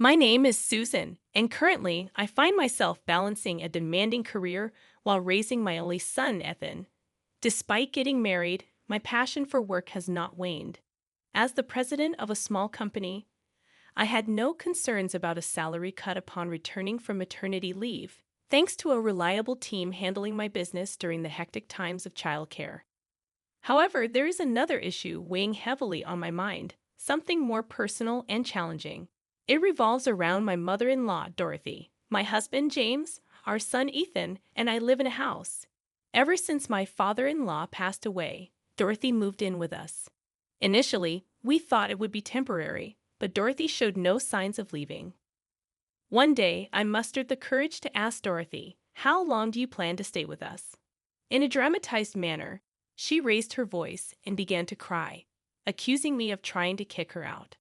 My name is Susan, and currently I find myself balancing a demanding career while raising my only son, Ethan. Despite getting married, my passion for work has not waned. As the president of a small company, I had no concerns about a salary cut upon returning from maternity leave, thanks to a reliable team handling my business during the hectic times of childcare. However, there is another issue weighing heavily on my mind, something more personal and challenging. It revolves around my mother-in-law, Dorothy, my husband, James, our son, Ethan, and I live in a house. Ever since my father-in-law passed away, Dorothy moved in with us. Initially, we thought it would be temporary, but Dorothy showed no signs of leaving. One day, I mustered the courage to ask Dorothy, "How long do you plan to stay with us?" In a dramatized manner, she raised her voice and began to cry, accusing me of trying to kick her out.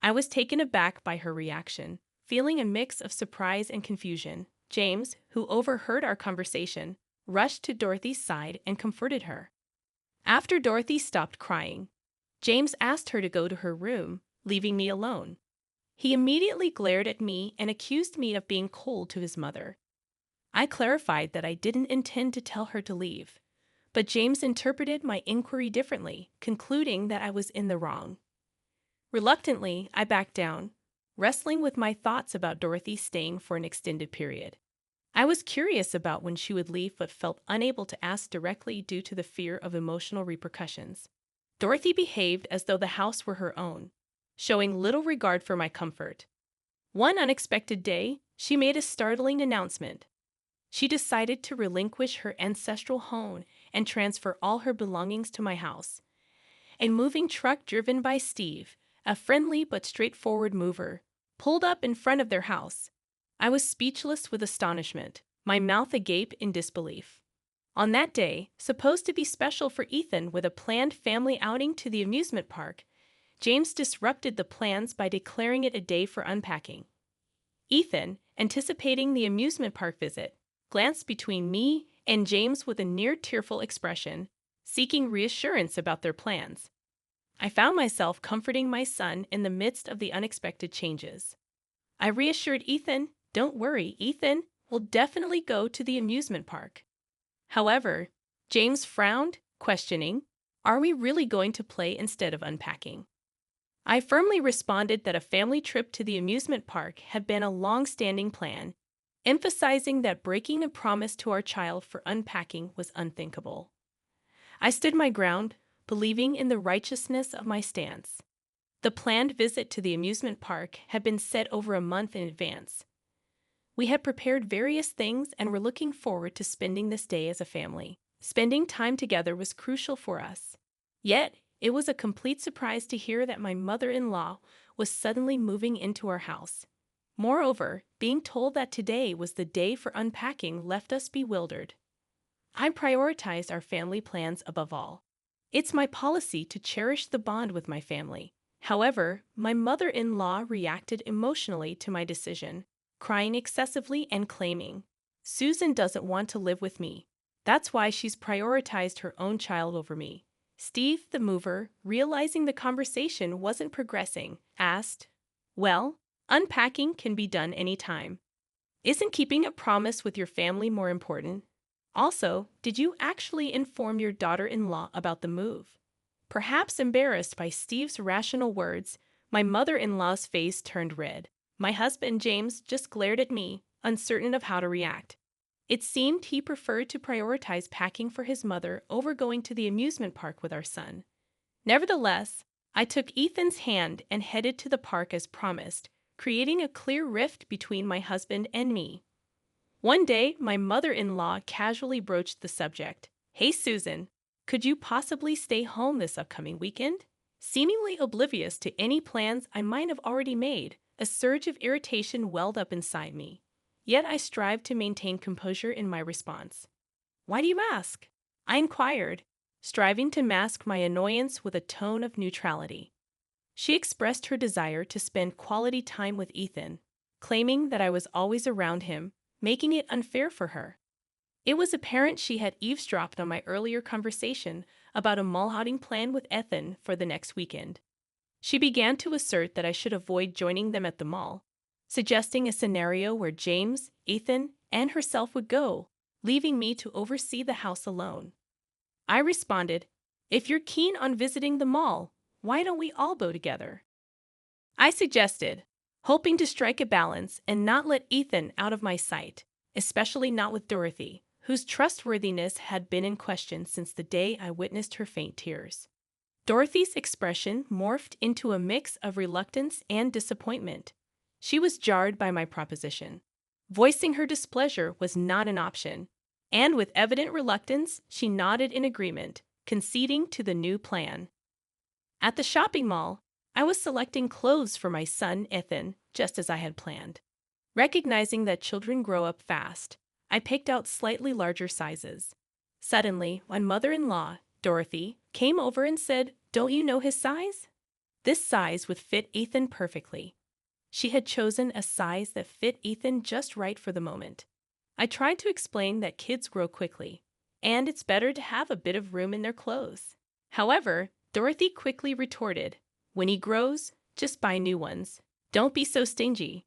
I was taken aback by her reaction, feeling a mix of surprise and confusion. James, who overheard our conversation, rushed to Dorothy's side and comforted her. After Dorothy stopped crying, James asked her to go to her room, leaving me alone. He immediately glared at me and accused me of being cold to his mother. I clarified that I didn't intend to tell her to leave, but James interpreted my inquiry differently, concluding that I was in the wrong. Reluctantly, I backed down, wrestling with my thoughts about Dorothy staying for an extended period. I was curious about when she would leave but felt unable to ask directly due to the fear of emotional repercussions. Dorothy behaved as though the house were her own, showing little regard for my comfort. One unexpected day, she made a startling announcement. She decided to relinquish her ancestral home and transfer all her belongings to my house. A moving truck driven by Steve, a friendly but straightforward mover, pulled up in front of their house. I was speechless with astonishment, my mouth agape in disbelief. On that day, supposed to be special for Ethan with a planned family outing to the amusement park, James disrupted the plans by declaring it a day for unpacking. Ethan, anticipating the amusement park visit, glanced between me and James with a near-tearful expression, seeking reassurance about their plans. I found myself comforting my son in the midst of the unexpected changes. I reassured Ethan, "Don't worry, Ethan will definitely go to the amusement park." However, James frowned, questioning, "Are we really going to play instead of unpacking?" I firmly responded that a family trip to the amusement park had been a long-standing plan, emphasizing that breaking a promise to our child for unpacking was unthinkable. I stood my ground, believing in the righteousness of my stance. The planned visit to the amusement park had been set over a month in advance. We had prepared various things and were looking forward to spending this day as a family. Spending time together was crucial for us. Yet, it was a complete surprise to hear that my mother-in-law was suddenly moving into our house. Moreover, being told that today was the day for unpacking left us bewildered. I prioritized our family plans above all. It's my policy to cherish the bond with my family. However, my mother-in-law reacted emotionally to my decision, crying excessively and claiming, "Susan doesn't want to live with me. That's why she's prioritized her own child over me." Steve, the mover, realizing the conversation wasn't progressing, asked, "Well, unpacking can be done anytime. Isn't keeping a promise with your family more important? Also, did you actually inform your daughter-in-law about the move?" Perhaps embarrassed by Steve's rational words, my mother-in-law's face turned red. My husband, James, just glared at me, uncertain of how to react. It seemed he preferred to prioritize packing for his mother over going to the amusement park with our son. Nevertheless, I took Ethan's hand and headed to the park as promised, creating a clear rift between my husband and me. One day, my mother-in-law casually broached the subject. "Hey, Susan, could you possibly stay home this upcoming weekend?" Seemingly oblivious to any plans I might have already made, a surge of irritation welled up inside me. Yet I strived to maintain composure in my response. "Why do you ask?" I inquired, striving to mask my annoyance with a tone of neutrality. She expressed her desire to spend quality time with Ethan, claiming that I was always around him, making it unfair for her. It was apparent she had eavesdropped on my earlier conversation about a mall outing plan with Ethan for the next weekend. She began to assert that I should avoid joining them at the mall, suggesting a scenario where James, Ethan, and herself would go, leaving me to oversee the house alone. I responded, "If you're keen on visiting the mall, why don't we all go together?" I suggested, hoping to strike a balance and not let Ethan out of my sight, especially not with Dorothy, whose trustworthiness had been in question since the day I witnessed her faint tears. Dorothy's expression morphed into a mix of reluctance and disappointment. She was jarred by my proposition. Voicing her displeasure was not an option, and with evident reluctance, she nodded in agreement, conceding to the new plan. At the shopping mall, I was selecting clothes for my son, Ethan, just as I had planned. Recognizing that children grow up fast, I picked out slightly larger sizes. Suddenly, my mother-in-law, Dorothy, came over and said, "Don't you know his size?" This size would fit Ethan perfectly. She had chosen a size that fit Ethan just right for the moment. I tried to explain that kids grow quickly, and it's better to have a bit of room in their clothes. However, Dorothy quickly retorted, "When he grows, just buy new ones. Don't be so stingy."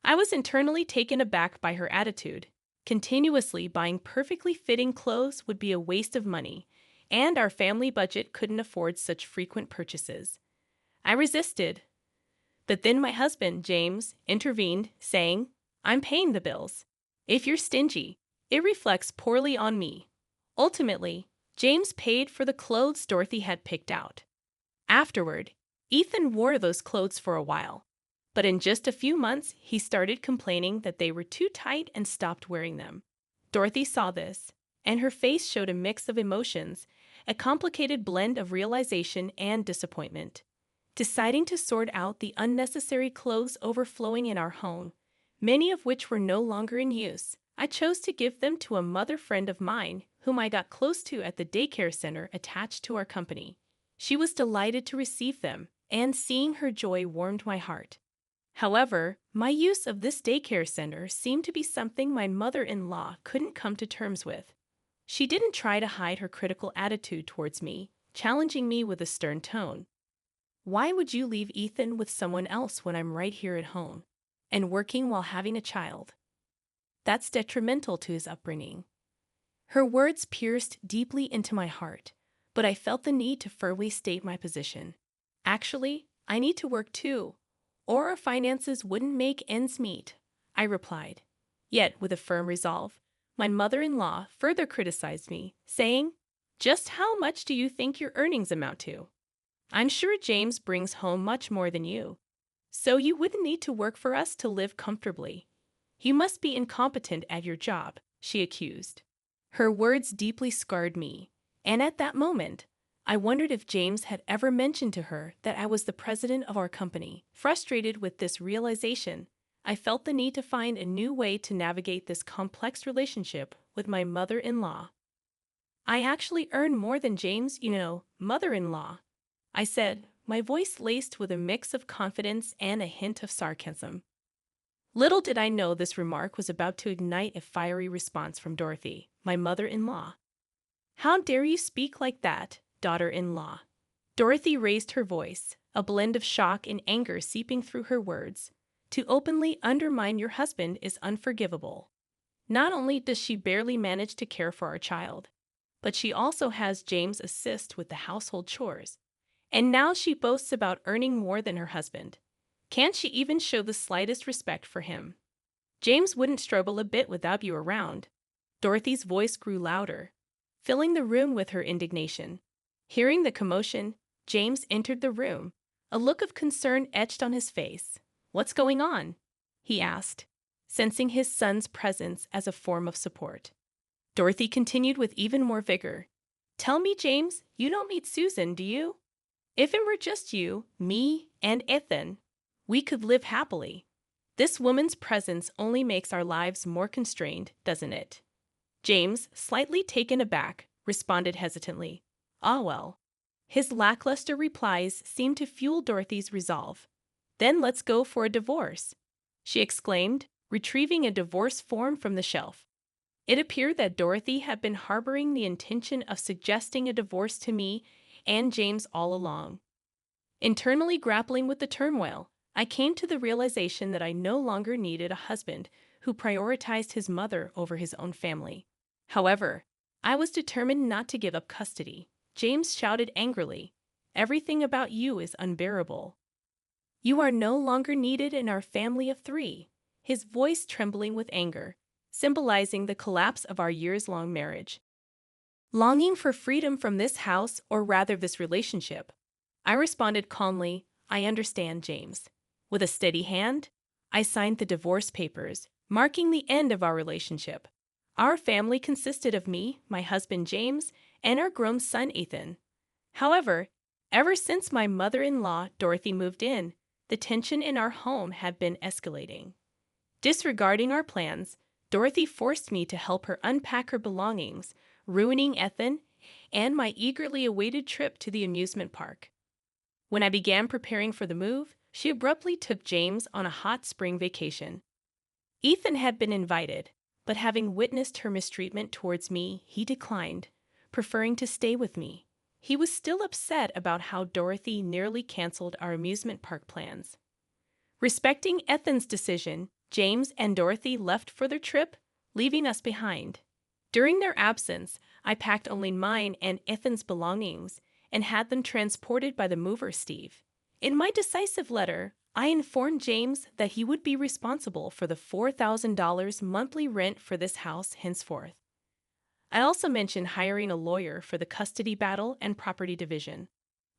I was internally taken aback by her attitude. Continuously buying perfectly fitting clothes would be a waste of money, and our family budget couldn't afford such frequent purchases. I resisted. But then my husband, James, intervened, saying, "I'm paying the bills. If you're stingy, it reflects poorly on me." Ultimately, James paid for the clothes Dorothy had picked out. Afterward, Ethan wore those clothes for a while, but in just a few months, he started complaining that they were too tight and stopped wearing them. Dorothy saw this, and her face showed a mix of emotions, a complicated blend of realization and disappointment. Deciding to sort out the unnecessary clothes overflowing in our home, many of which were no longer in use, I chose to give them to a mother friend of mine whom I got close to at the daycare center attached to our company. She was delighted to receive them, and seeing her joy warmed my heart. However, my use of this daycare center seemed to be something my mother-in-law couldn't come to terms with. She didn't try to hide her critical attitude towards me, challenging me with a stern tone. "Why would you leave Ethan with someone else when I'm right here at home and working while having a child? That's detrimental to his upbringing." Her words pierced deeply into my heart, but I felt the need to firmly state my position. "Actually, I need to work too, or our finances wouldn't make ends meet," I replied. Yet, with a firm resolve, my mother-in-law further criticized me, saying, "Just how much do you think your earnings amount to? I'm sure James brings home much more than you, so you wouldn't need to work for us to live comfortably. You must be incompetent at your job," she accused. Her words deeply scarred me, and at that moment, I wondered if James had ever mentioned to her that I was the president of our company. Frustrated with this realization, I felt the need to find a new way to navigate this complex relationship with my mother-in-law. "I actually earn more than James, mother-in-law," I said, my voice laced with a mix of confidence and a hint of sarcasm. Little did I know this remark was about to ignite a fiery response from Dorothy, my mother-in-law. "How dare you speak like that, daughter-in-law?" Dorothy raised her voice, a blend of shock and anger seeping through her words. "To openly undermine your husband is unforgivable. Not only does she barely manage to care for our child, but she also has James assist with the household chores. And now she boasts about earning more than her husband. Can't she even show the slightest respect for him? James wouldn't struggle a bit without you around." Dorothy's voice grew louder, filling the room with her indignation. Hearing the commotion, James entered the room, a look of concern etched on his face. "What's going on?" he asked, sensing his son's presence as a form of support. Dorothy continued with even more vigor. "Tell me, James, you don't meet Susan, do you? If it were just you, me, and Ethan, we could live happily. This woman's presence only makes our lives more constrained, doesn't it?" James, slightly taken aback, responded hesitantly, "Ah, well." His lackluster replies seemed to fuel Dorothy's resolve. "Then let's go for a divorce," she exclaimed, retrieving a divorce form from the shelf. It appeared that Dorothy had been harboring the intention of suggesting a divorce to me and James all along. Internally grappling with the turmoil, I came to the realization that I no longer needed a husband who prioritized his mother over his own family. However, I was determined not to give up custody. James shouted angrily, "Everything about you is unbearable. You are no longer needed in our family of three," his voice trembling with anger, symbolizing the collapse of our years-long marriage. Longing for freedom from this house, or rather this relationship, I responded calmly, "I understand, James." With a steady hand, I signed the divorce papers, marking the end of our relationship. Our family consisted of me, my husband James, and our grown son Ethan. However, ever since my mother-in-law Dorothy moved in, the tension in our home had been escalating. Disregarding our plans, Dorothy forced me to help her unpack her belongings, ruining Ethan and my eagerly awaited trip to the amusement park. When I began preparing for the move, she abruptly took James on a hot spring vacation. Ethan had been invited, but having witnessed her mistreatment towards me, he declined, preferring to stay with me. He was still upset about how Dorothy nearly canceled our amusement park plans. Respecting Ethan's decision, James and Dorothy left for their trip, leaving us behind. During their absence, I packed only mine and Ethan's belongings and had them transported by the mover Steve. In my decisive letter, I informed James that he would be responsible for the $4,000 monthly rent for this house henceforth. I also mentioned hiring a lawyer for the custody battle and property division.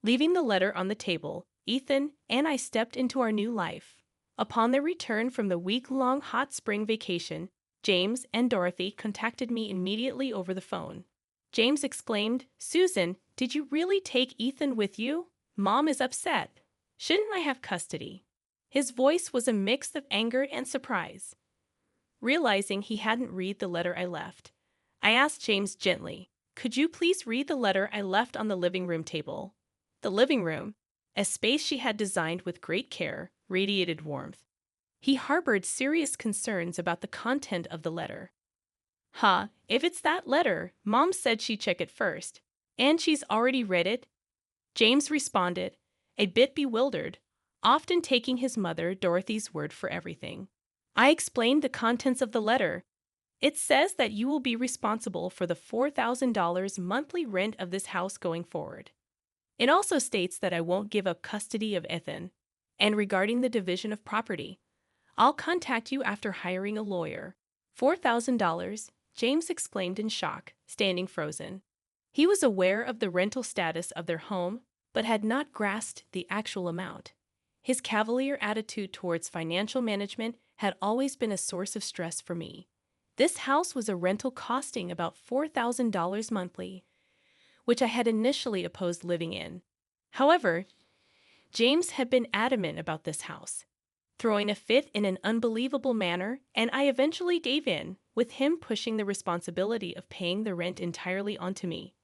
Leaving the letter on the table, Ethan and I stepped into our new life. Upon their return from the week-long hot spring vacation, James and Dorothy contacted me immediately over the phone. James exclaimed, "Susan, did you really take Ethan with you? Mom is upset. Shouldn't I have custody?" His voice was a mix of anger and surprise. Realizing he hadn't read the letter I left, I asked James gently, "Could you please read the letter I left on the living room table?" The living room, a space she had designed with great care, radiated warmth. He harbored serious concerns about the content of the letter. If it's that letter, Mom said she'd check it first. And she's already read it?" James responded, a bit bewildered, often taking his mother, Dorothy's word for everything. I explained the contents of the letter. "It says that you will be responsible for the $4,000 monthly rent of this house going forward. It also states that I won't give up custody of Ethan. And regarding the division of property, I'll contact you after hiring a lawyer." $4,000, James exclaimed in shock, standing frozen. He was aware of the rental status of their home, but had not grasped the actual amount. His cavalier attitude towards financial management had always been a source of stress for me. This house was a rental costing about $4,000 monthly, which I had initially opposed living in. However, James had been adamant about this house, throwing a fit in an unbelievable manner, and I eventually gave in, with him pushing the responsibility of paying the rent entirely onto me.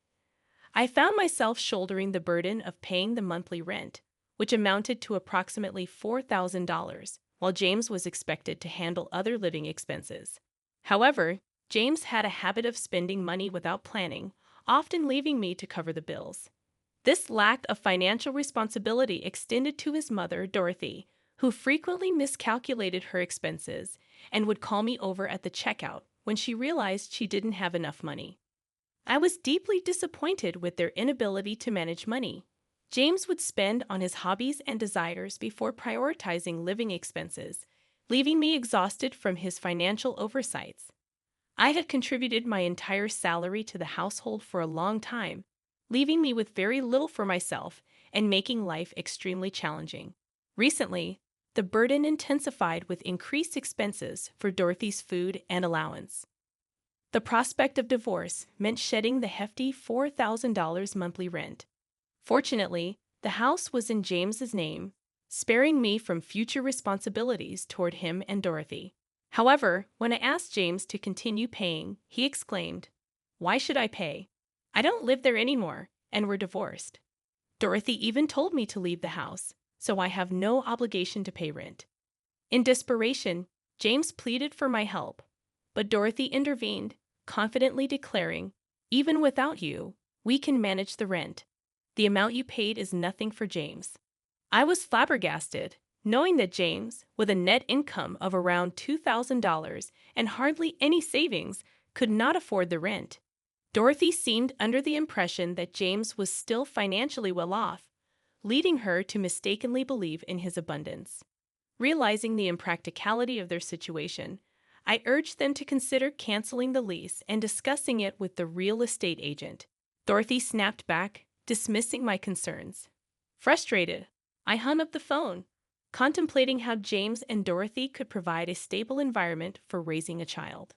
I found myself shouldering the burden of paying the monthly rent, which amounted to approximately $4,000, while James was expected to handle other living expenses. However, James had a habit of spending money without planning, often leaving me to cover the bills. This lack of financial responsibility extended to his mother, Dorothy, who frequently miscalculated her expenses and would call me over at the checkout when she realized she didn't have enough money. I was deeply disappointed with their inability to manage money. James would spend on his hobbies and desires before prioritizing living expenses, leaving me exhausted from his financial oversights. I had contributed my entire salary to the household for a long time, leaving me with very little for myself and making life extremely challenging. Recently, the burden intensified with increased expenses for Dorothy's food and allowance. The prospect of divorce meant shedding the hefty $4,000 monthly rent. Fortunately, the house was in James's name, sparing me from future responsibilities toward him and Dorothy. However, when I asked James to continue paying, he exclaimed, "Why should I pay? I don't live there anymore, and we're divorced. Dorothy even told me to leave the house, so I have no obligation to pay rent." In desperation, James pleaded for my help, but Dorothy intervened, confidently declaring, "Even without you, we can manage the rent. The amount you paid is nothing for James." I was flabbergasted, knowing that James, with a net income of around $2,000 and hardly any savings, could not afford the rent. Dorothy seemed under the impression that James was still financially well off, leading her to mistakenly believe in his abundance. Realizing the impracticality of their situation, I urged them to consider canceling the lease and discussing it with the real estate agent. Dorothy snapped back, dismissing my concerns. Frustrated, I hung up the phone, contemplating how James and Dorothy could provide a stable environment for raising a child.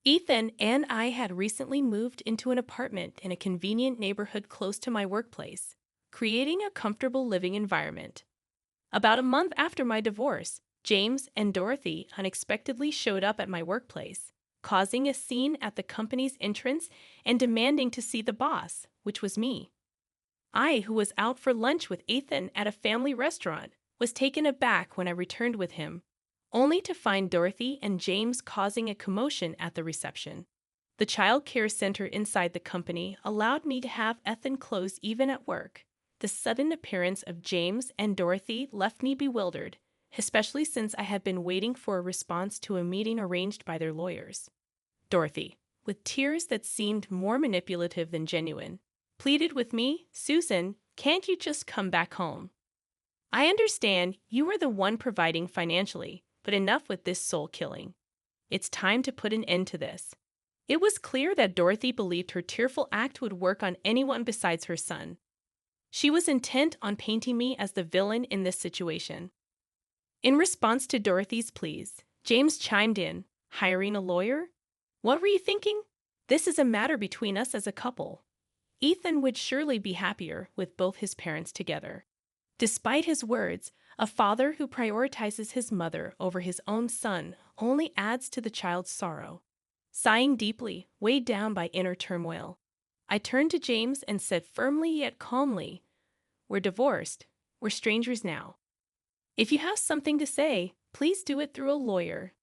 Ethan and I had recently moved into an apartment in a convenient neighborhood close to my workplace, creating a comfortable living environment. About a month after my divorce, James and Dorothy unexpectedly showed up at my workplace, causing a scene at the company's entrance and demanding to see the boss, which was me. I, who was out for lunch with Ethan at a family restaurant, was taken aback when I returned with him, only to find Dorothy and James causing a commotion at the reception. The child care center inside the company allowed me to have Ethan close even at work. The sudden appearance of James and Dorothy left me bewildered, especially since I had been waiting for a response to a meeting arranged by their lawyers. Dorothy, with tears that seemed more manipulative than genuine, pleaded with me, "Susan, can't you just come back home? I understand you were the one providing financially, but enough with this soul killing. It's time to put an end to this." It was clear that Dorothy believed her tearful act would work on anyone besides her son. She was intent on painting me as the villain in this situation. In response to Dorothy's pleas, James chimed in, "Hiring a lawyer? What were you thinking? This is a matter between us as a couple. Ethan would surely be happier with both his parents together." Despite his words, a father who prioritizes his mother over his own son only adds to the child's sorrow. Sighing deeply, weighed down by inner turmoil, I turned to James and said firmly yet calmly, "We're divorced. We're strangers now. If you have something to say, please do it through a lawyer."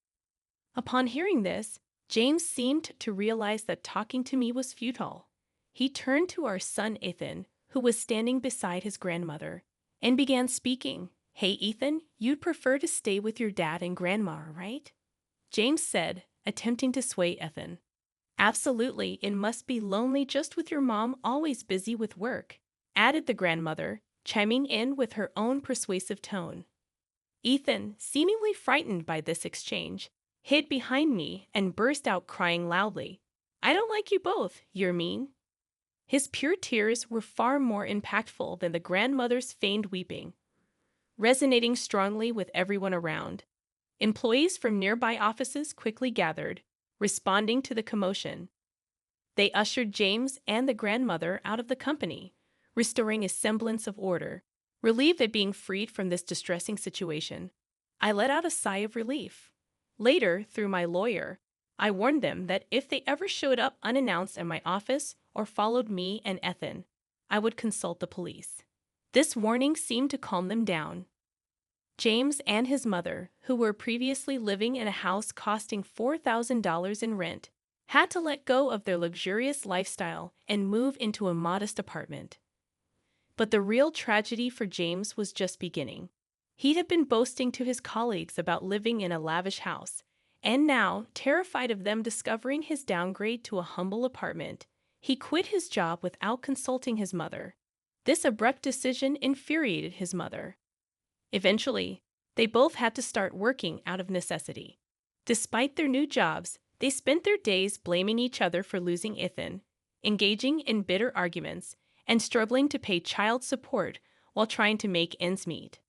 Upon hearing this, James seemed to realize that talking to me was futile. He turned to our son Ethan, who was standing beside his grandmother, and began speaking. "Hey Ethan, you'd prefer to stay with your dad and grandma, right?" James said, attempting to sway Ethan. "Absolutely, it must be lonely just with your mom always busy with work," added the grandmother, chiming in with her own persuasive tone. Ethan, seemingly frightened by this exchange, hid behind me and burst out crying loudly. "I don't like you both, you're mean." His pure tears were far more impactful than the grandmother's feigned weeping, resonating strongly with everyone around. Employees from nearby offices quickly gathered, responding to the commotion. They ushered James and the grandmother out of the company, restoring a semblance of order. Relieved at being freed from this distressing situation, I let out a sigh of relief. Later, through my lawyer, I warned them that if they ever showed up unannounced at my office or followed me and Ethan, I would consult the police. This warning seemed to calm them down. James and his mother, who were previously living in a house costing $4,000 in rent, had to let go of their luxurious lifestyle and move into a modest apartment. But the real tragedy for James was just beginning. He had been boasting to his colleagues about living in a lavish house, and now, terrified of them discovering his downgrade to a humble apartment, he quit his job without consulting his mother. This abrupt decision infuriated his mother. Eventually, they both had to start working out of necessity. Despite their new jobs, they spent their days blaming each other for losing Ethan, engaging in bitter arguments, and struggling to pay child support while trying to make ends meet.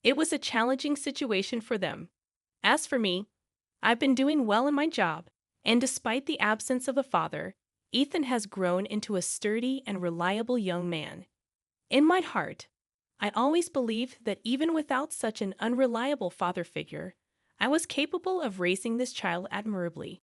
It was a challenging situation for them. As for me, I've been doing well in my job, and despite the absence of a father, Ethan has grown into a sturdy and reliable young man. In my heart, I always believed that even without such an unreliable father figure, I was capable of raising this child admirably.